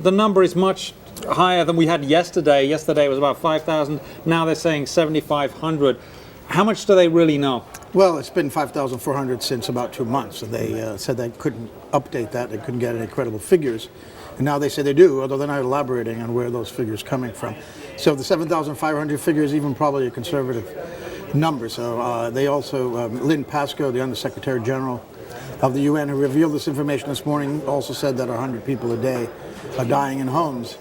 the number is much higher than we had yesterday. Yesterday it was about 5,000. Now they're saying 7,500. How much do they really know? Well, it's been 5,400 since about 2 months. So they said they couldn't update that. They couldn't get any credible figures. And now they say they do, although they're not elaborating on where those figures are coming from. So the 7,500 figure is even probably a conservative number. So they also, Lynn Pascoe, the Undersecretary General of the UN, who revealed this information this morning, also said that 100 people a day are dying in homes.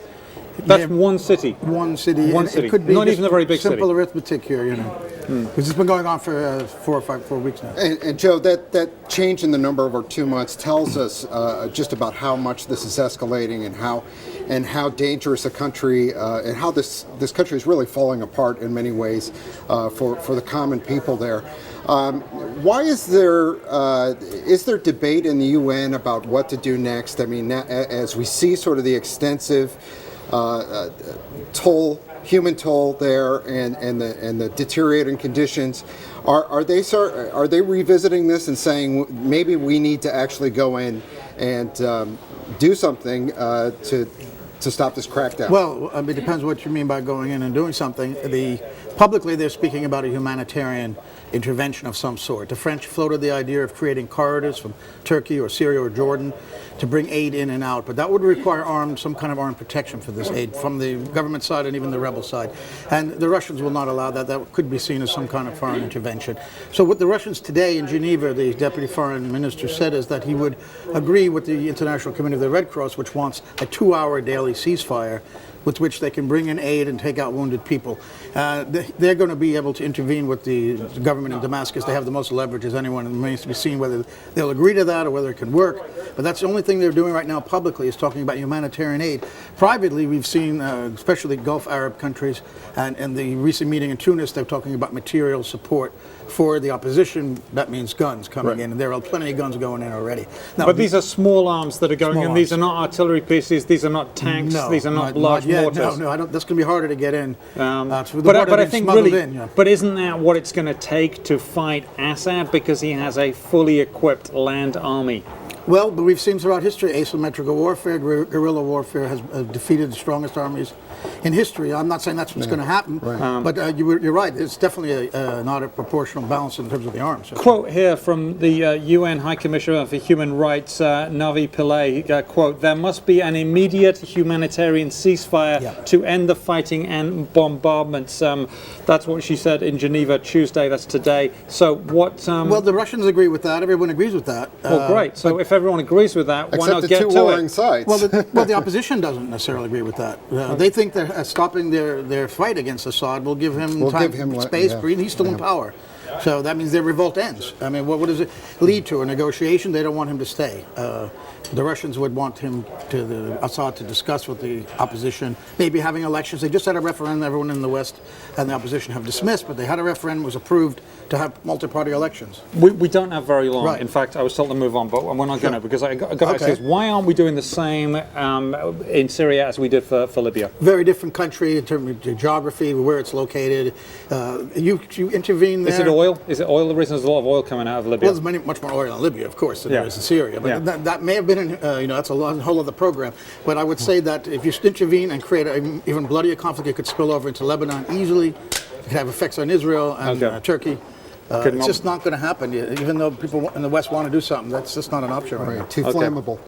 That's one city. One city. One city. It could be not even a very big simple city. arithmetic here, you know. Because it's been going on for 4 weeks now. And Joe, that change in the number over 2 months tells us just about how much this is escalating and how dangerous a country and how this country is really falling apart in many ways for the common people there. Why is there debate in the UN about what to do next? I mean, as we see sort of the extensive human toll there, and the deteriorating conditions, are they revisiting this and saying maybe we need to actually go in and do something to stop this crackdown? Well, it depends what you mean by going in and doing something. Publicly, they're speaking about a humanitarian intervention of some sort. The French floated the idea of creating corridors from Turkey or Syria or Jordan to bring aid in and out, but that would require some kind of armed protection for this aid from the government side and even the rebel side. And the Russians will not allow that. That could be seen as some kind of foreign intervention. So what the Russians today in Geneva, the deputy foreign minister said is that he would agree with the International Committee of the Red Cross, which wants a 2-hour daily ceasefire with which they can bring in aid and take out wounded people. They're going to be able to intervene with the government in Damascus. They have the most leverage as anyone. It remains to be seen whether they'll agree to that or whether it can work. But that's the only thing they're doing right now publicly, is talking about humanitarian aid. Privately, we've seen, especially Gulf Arab countries, and the recent meeting in Tunis, they're talking about material support for the opposition. That means guns coming in, and there are plenty of guns going in already. Now, but these are small arms that are going in. These are not artillery pieces. These are not tanks. No, these are not large mortars. No, that's going to be harder to get in. But I think really, but isn't that what it's going to take to fight Assad, because he has a fully equipped land army? Well, but we've seen throughout history, asymmetrical warfare, guerrilla warfare has defeated the strongest armies in history. I'm not saying that's what's going to happen, but you're right. It's definitely not a proportional balance in terms of the arms. So. Quote here from the UN High Commissioner for Human Rights, Navi Pillay, quote, "There must be an immediate humanitarian ceasefire to end the fighting and bombardments." That's what she said in Geneva Tuesday. That's today. So what... well, the Russians agree with that. Everyone agrees with that. Well, great. So if everyone agrees with that, why not get to it? Except the two warring sides. Well, the opposition doesn't necessarily agree with that. They think that stopping their fight against Assad will give him space. He's still in power. So that means their revolt ends. I mean, what does it lead to? A negotiation? They don't want him to stay. The Russians would want Assad to discuss with the opposition, maybe having elections. They just had a referendum, everyone in the West and the opposition have dismissed, but they had a referendum, was approved to have multi-party elections. We don't have very long. In fact, I was told to move on, but we're not going to, because I got to ask you, why aren't we doing the same in Syria as we did for Libya? Very different country in terms of geography, where it's located. You intervene there. Is it oil? Is it oil? The reason there's a lot of oil coming out of Libya. Well, there's much more oil in Libya, of course, than there is in Syria. But that may have been, that's a whole other program. But I would say that if you intervene and create an even bloodier conflict, it could spill over into Lebanon easily. It could have effects on Israel and Turkey. It's just not going to happen. Even though people in the West want to do something, that's just not an option right now. Too flammable.